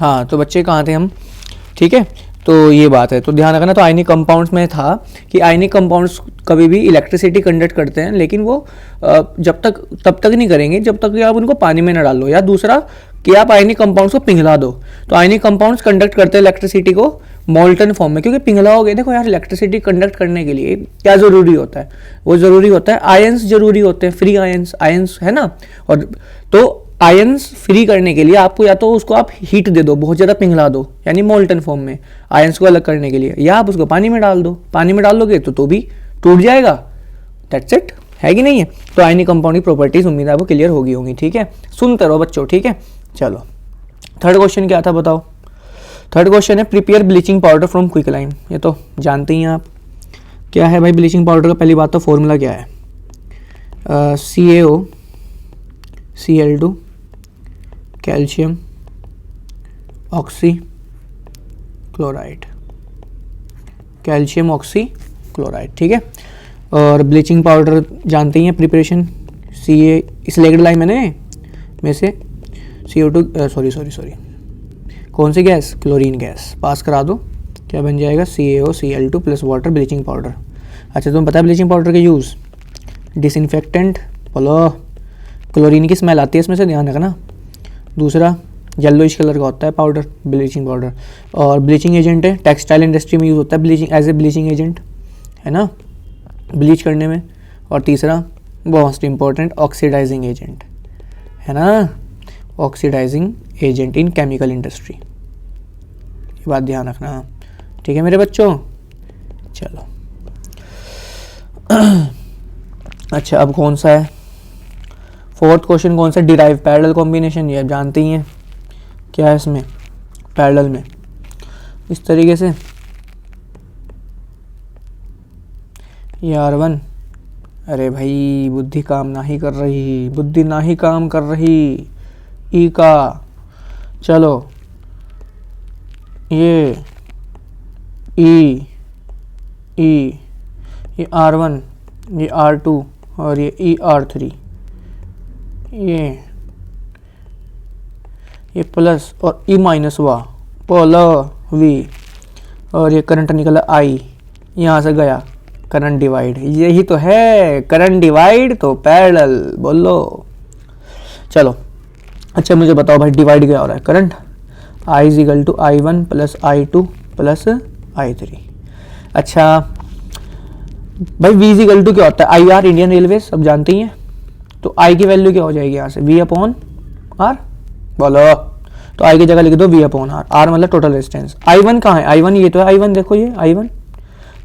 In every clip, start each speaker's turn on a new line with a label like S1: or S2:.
S1: हाँ तो बच्चे कहाँ थे हम, ठीक है, तो ये बात है, तो ध्यान रखना। तो आयनिक कंपाउंड्स में था कि आयनिक कंपाउंड्स कभी भी इलेक्ट्रिसिटी कंडक्ट करते हैं, लेकिन वो जब तक तब तक नहीं करेंगे जब तक कि आप उनको पानी में न डालो, या दूसरा कि आप आयनिक कंपाउंड्स को पिघला दो। तो आयनिक कंपाउंड्स कंडक्ट करते हैं इलेक्ट्रिसिटी को मोल्टन फॉर्म में, क्योंकि पिघलाओगे, देखो यार इलेक्ट्रिसिटी कंडक्ट करने के लिए क्या ज़रूरी होता है, वो ज़रूरी होता है आयंस ज़रूरी होते हैं, फ्री आयंस, आयंस है ना। और तो आयंस फ्री करने के लिए आपको या तो उसको आप हीट दे दो, बहुत ज़्यादा पिघला दो, यानी मोल्टन फॉर्म में आयंस को अलग करने के लिए, या आप उसको पानी में डाल दो, पानी में डाल दोगे तो भी टूट जाएगा। दैट्स इट, है कि नहीं है। तो आयनिक कंपाउंड की प्रॉपर्टीज उम्मीद है आपको क्लियर होगी, ठीक है, सुनते रहो बच्चों, ठीक है। चलो थर्ड क्वेश्चन क्या था बताओ। थर्ड क्वेश्चन है prepare bleaching powder from quicklime. ये तो जानते ही हैं आप क्या है भाई ब्लीचिंग पाउडर का। पहली बात तो फॉर्मूला क्या है, CaO Cl2 calcium oxy chloride, calcium oxy chloride, ठीक है। और ब्लीचिंग पाउडर जानते ही हैं प्रिपरेशन, इसलिए लाइन मैंने में से CO2 सॉरी कौन सी गैस, क्लोरीन गैस पास करा दो, क्या बन जाएगा CaO Cl2 plus water bleaching powder. अच्छा तुम्हें पता है ब्लीचिंग पाउडर के यूज़, डिसइंफेक्टेंट, बोलो क्लोरीन की स्मेल आती है इसमें से, ध्यान रखना। दूसरा येलोइश कलर का होता है पाउडर, ब्लीचिंग पाउडर। और ब्लीचिंग एजेंट है, टेक्सटाइल इंडस्ट्री में यूज़ होता है bleaching, as a bleaching agent, है ना, ब्लीच करने में। और तीसरा मोस्ट इम्पॉर्टेंट ऑक्सीडाइजिंग एजेंट, है ना, oxidising agent in chemical industry, ये बात ध्यान रखना, ठीक है मेरे बच्चों। चलो अच्छा अब कौन सा है फोर्थ क्वेश्चन, कौन सा, डिराइव पैरेलल कॉम्बिनेशन। ये आप जानते ही हैं क्या है इसमें, पैरेलल में इस तरीके से ये R1, अरे भाई बुद्धि काम ना ही कर रही, बुद्धि ना ही काम कर रही, ई का, चलो ये ये R1, ये R2 और ये R3, ये प्लस और E माइनस हुआ पोलो V, और ये करंट निकला I, यहाँ से गया करंट डिवाइड, यही तो है करंट डिवाइड, तो पैरेलल बोलो। चलो अच्छा मुझे बताओ भाई डिवाइड क्या हो रहा है, current I equal to I1 plus I2 plus I3। अच्छा भाई V इक्वल टू क्या होता है, IR इंडियन रेलवे सब जानती हैं, तो I की वैल्यू क्या हो जाएगी यहाँ से, V अपॉन R, बोलो। तो I की जगह लिख दो V अपॉन R, R मतलब टोटल रेजिस्टेंस। I1 कहाँ है, I1 ये तो है I1, देखो ये I1,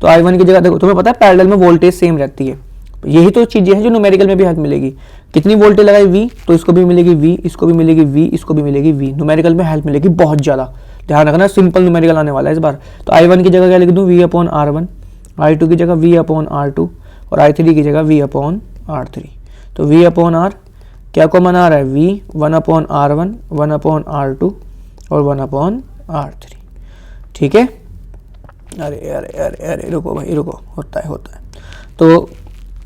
S1: तो I1 की जगह देखो, तुम्हें पता है पैरेलल में वोल्टेज सेम रहती है, यही तो चीज़ें हैं जो न्यूमेरिकल में भी हेल्प मिलेगी। कितनी वोल्टेज लगाई V, तो इसको भी मिलेगी V, इसको भी मिलेगी V, इसको भी मिलेगी V, न्यूमेरिकल में हेल्प मिलेगी बहुत ज़्यादा, ध्यान रखना सिंपल न्यूमेरिकल आने वाला है इस बार। तो I1 की जगह क्या लिख दूँ, V अपॉन R1, I2 की जगह V अपॉन R2 और I3 की जगह V अपॉन R3। तो V अपॉन R क्या कॉमन आ रहा है, V 1 upon R1, 1 upon R2 और 1 अपॉन R3, ठीक है। अरे अरे अरे अरे रुको भाई रुको, होता है तो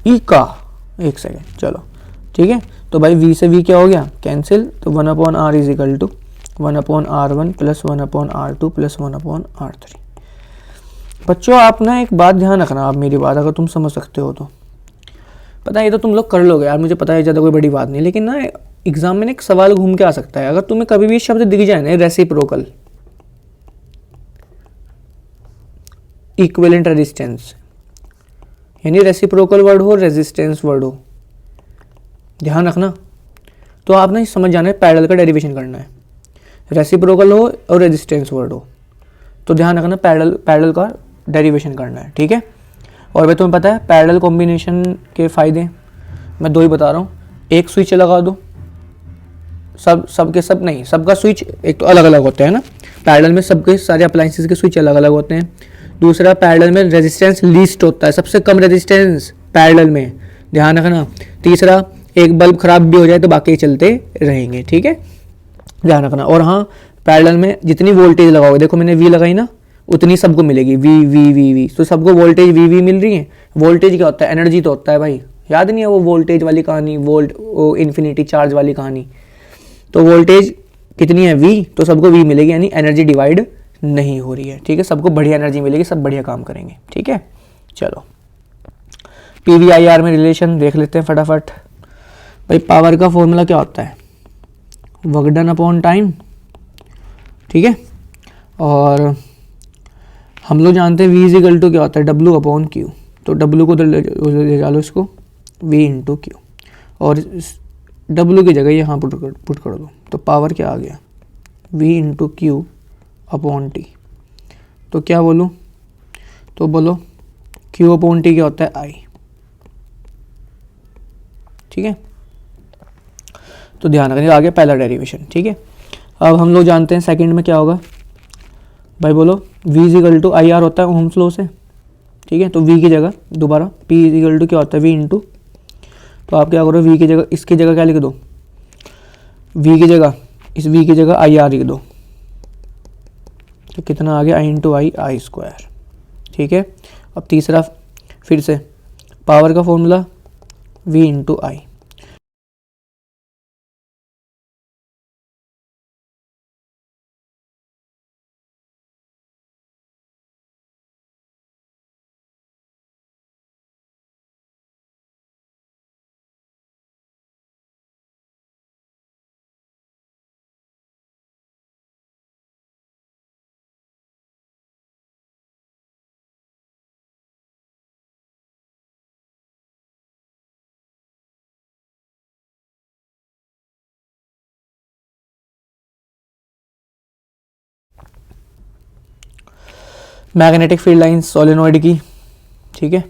S1: ई का एक सेकेंड, चलो ठीक है। तो भाई V से V क्या हो गया, कैंसिल, तो 1 upon R is equal to 1 upon R1 plus 1 upon R2 plus 1 upon R3। बच्चों आप ना एक बात ध्यान रखना, आप मेरी बात अगर तुम समझ सकते हो तो, पता है ये तो तुम लोग कर लोगे यार, मुझे पता है ज़्यादा कोई बड़ी बात नहीं, लेकिन ना एग्जाम में एक सवाल घूम के आ सकता है। अगर तुम्हें कभी भी शब्द दिख जाए ना, रेसिप्रोकल, इक्विवेलेंट रेजिस्टेंस, यानी रेसिप्रोकल वर्ड हो, रेजिस्टेंस वर्ड हो, ध्यान रखना। तो आप ना समझ जाना है पैरेलल का डेरिवेशन करना है, रेसिप्रोकल हो और रेजिस्टेंस वर्ड हो, तो ध्यान रखना पैरेलल का डेरिवेशन करना है, ठीक है। और भाई तुम्हें पता है पैरेलल कॉम्बिनेशन के फ़ायदे मैं दो ही बता रहा हूँ। एक स्विच लगा दो, सब नहीं, सबका स्विच एक तो अलग अलग होते हैं ना, पैरेलल में सबके सारे अप्लायंसेस के स्विच अलग अलग होते हैं। दूसरा पैरेलल में रेजिस्टेंस लीस्ट होता है, सबसे कम रेजिस्टेंस पैरेलल में, ध्यान रखना। तीसरा एक बल्ब खराब भी हो जाए तो बाकी चलते रहेंगे, ठीक है, ध्यान रखना। और हाँ पैरेलल में जितनी वोल्टेज लगाओगे, देखो मैंने V लगाई ना, उतनी सबको मिलेगी V, तो सबको वोल्टेज V मिल रही है। वोल्टेज क्या होता है, एनर्जी तो होता है भाई, याद नहीं है वो वोल्टेज वाली कहानी, वो इन्फिनिटी चार्ज वाली कहानी। तो वोल्टेज कितनी है V, तो सबको V मिलेगी, यानी एनर्जी डिवाइड नहीं हो रही है। ठीक है, सबको बढ़िया एनर्जी मिलेगी, सब बढ़िया काम करेंगे। ठीक है, चलो PVIR में रिलेशन देख लेते हैं फटाफट। भाई पावर का फॉर्मूला क्या होता है, वर्क डन अपॉन टाइम। ठीक है, और हम लोग जानते हैं V इज इक्वल टू क्या होता है, W अपॉन Q। तो W को ले जा लो इसको, V इंटू Q, और W की जगह यहाँ पुट कर दो, तो पावर क्या आ गया, V into Q upon T। तो क्या बोलूँ, तो बोलो Q अपॉन T क्या होता है, I। ठीक है, तो ध्यान रखना, आ गया पहला डेरिवेशन। ठीक है, अब हम लोग जानते हैं सेकंड में क्या होगा, भाई बोलो V is equal to IR होता है ओम्स लॉ से। ठीक है, तो V की जगह दोबारा P इज इक्वल टू क्या होता है, V इंटू, तो आप क्या करो, V की जगह, इसकी जगह क्या लिख दो, V की जगह, इस V की जगह IR लिख दो, तो कितना आ गया, I इंटू I स्क्वायर। ठीक है, अब तीसरा फिर से पावर का formula V into I। Magnetic field lines solenoid की। ठीक है,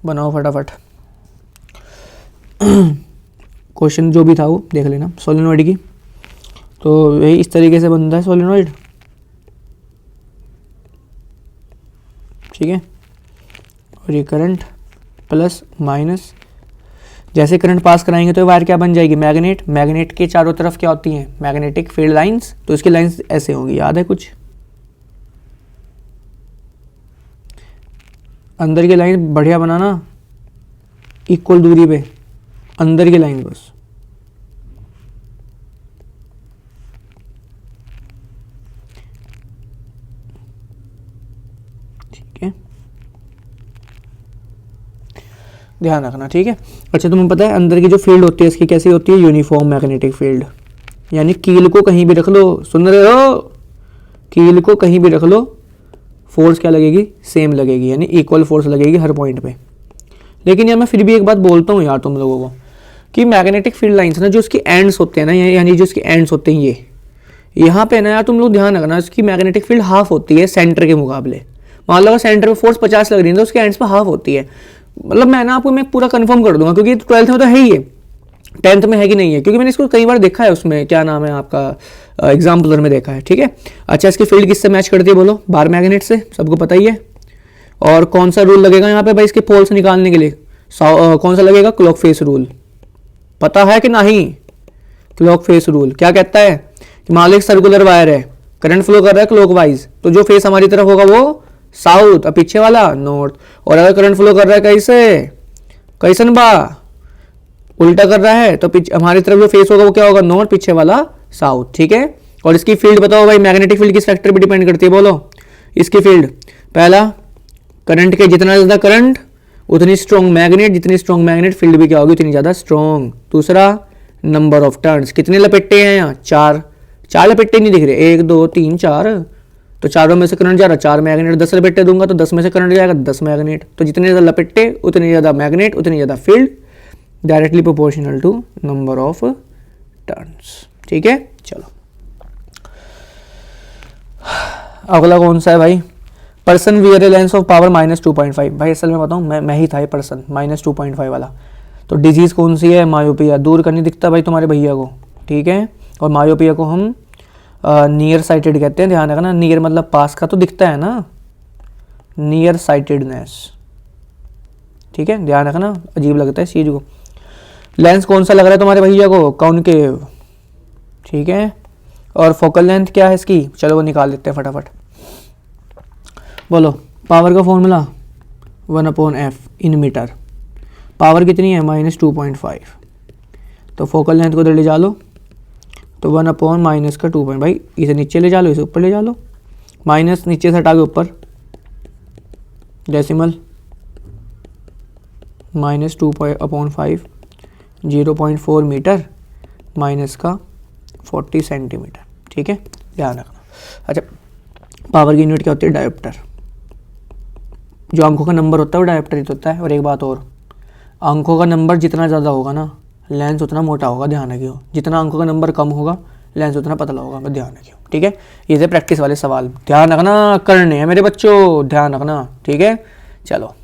S1: बनाओ फटाफट, क्वेश्चन जो भी था वो देख लेना सोलेनोइड की। तो यही इस तरीके से बनता है सोलेनोइड। ठीक है, और ये करंट प्लस माइनस, जैसे करंट पास कराएंगे तो वायर क्या बन जाएगी, मैग्नेट। मैग्नेट के चारों तरफ क्या होती हैं, मैग्नेटिक फील्ड लाइंस। तो इसकी लाइंस ऐसे होंगी, याद है कुछ, अंदर की लाइन बढ़िया बनाना, इक्वल दूरी पे अंदर की लाइन बस। ठीक है, ध्यान रखना। ठीक है, अच्छा तुम्हें पता है अंदर की जो फील्ड होती है इसकी कैसी होती है, यूनिफॉर्म मैग्नेटिक फील्ड, यानी कील को कहीं भी रख लो, सुन रहे हो, कील को कहीं भी रख लो, फोर्स क्या लगेगी, सेम लगेगी, यानी इक्वल फोर्स लगेगी हर पॉइंट पे। लेकिन यार मैं फिर भी एक बात बोलता हूँ यार तुम लोगों को, कि मैग्नेटिक फील्ड लाइंस ना जो इसकी एंड्स होते हैं ना, यानी जो इसके एंड्स होते हैं ये यहाँ पे ना यार, तुम लोग ध्यान रखना, इसकी मैग्नेटिक फील्ड हाफ होती है सेंटर के मुकाबले। मान लो सेंटर में फोर्स 50 लग रही है तो उसके एंड्स पे हाफ होती है। मतलब मैं ना आपको मैं पूरा कंफर्म कर दूंगा, क्योंकि 12th में तो है ही है, 10th में है कि नहीं है, क्योंकि मैंने इसको कई बार देखा है, उसमें क्या नाम है आपका एग्जाम्पलर में देखा है। ठीक है, अच्छा इसकी फील्ड किससे मैच करती है बोलो, बार मैग्नेट से, सबको पता ही है। और कौन सा रूल लगेगा यहाँ पे भाई इसके पोल्स निकालने के लिए, कौन सा लगेगा, क्लॉक फेस रूल, पता है कि नहीं। क्लॉक फेस रूल क्या कहता है कि मान लो एक सर्कुलर वायर है, करंट फ्लो कर रहा है क्लॉकवाइज, तो जो फेस हमारी तरफ होगा वो साउथ और पीछे वाला नॉर्थ। और अगर करंट फ्लो कर रहा है कैसे, कैसन बा, उल्टा कर रहा है, तो हमारी तरफ जो फेस होगा वो क्या होगा, नॉर्थ, पीछे वाला साउथ। ठीक है, और इसकी फील्ड बताओ भाई, मैग्नेटिक फील्ड किस फैक्टर पे डिपेंड करती है बोलो, इसकी फील्ड, पहला करंट के जितना ज्यादा करंट उतनी स्ट्रॉन्ग मैग्नेट, जितनी स्ट्रॉन्ग मैग्नेट फील्ड भी क्या होगी उतनी ज्यादा स्ट्रॉन्ग। दूसरा नंबर ऑफ टर्न्स, कितने लपेटे हैं यहाँ, चार लपेटे नहीं दिख रहे, 1 2 3 4, तो चारों में से करंट जा रहा, 4 मैग्नेट, 10 लपेटे दूंगा तो 10 में से करंट जाएगा 10 मैग्नेट। तो जितने ज्यादा लपेटे उतनी ज्यादा मैग्नेट, उतनी ज्यादा field, directly proportional to number of turns. ठीक है, चलो अगला कौन सा है भाई, person wear a lens of power -2.5। भाई असल में बताऊं, मैं ही था ये पर्सन -2.5 वाला। तो डिजीज कौन सी है, मायोपिया, दूर का नहीं दिखता भाई तुम्हारे भैया को। ठीक है, और मायोपिया को हम नियर साइटेड कहते हैं, ध्यान रखना, नियर मतलब पास का तो दिखता है ना, नियर साइटेडनेस। ठीक है, ध्यान रखना, अजीब लगता है इस चीज को। लेंस कौन सा लग रहा है तुम्हारे भैया को, कॉनकेव। ठीक है, और फोकल लेंथ क्या है इसकी, चलो वो निकाल लेते हैं फटाफट। बोलो पावर का formula 1/f in metre, power कितनी है -2.5, तो फोकल लेंथ को इधर ले जा लो, तो 1 अपॉन माइनस का 2 पॉइंट, भाई इसे नीचे ले जा लो, इसे ऊपर ले जा लो, माइनस नीचे से हटा के ऊपर, डेसिमल माइनस 2/5 0.4 मीटर माइनस का 40 सेंटीमीटर। ठीक है, ध्यान रखना। अच्छा, पावर की यूनिट क्या होती है? डायोप्टर। जो अंकों का नंबर होता है वो डायोप्टर ही तो होता है। और एक बात और, अंकों का नंबर जितना ज़्यादा होगा ना, लेंस उतना मोटा होगा, ध्यान रखियो। जितना अंकों का नंबर कम होगा, लेंस उतना पतला होगा, बस ध्यान रखियो। ठीक है, ये थे प्रैक्टिस वाले सवाल, ध्यान रखना, करने हैं मेरे बच्चों, ध्यान रखना। ठीक है, चलो।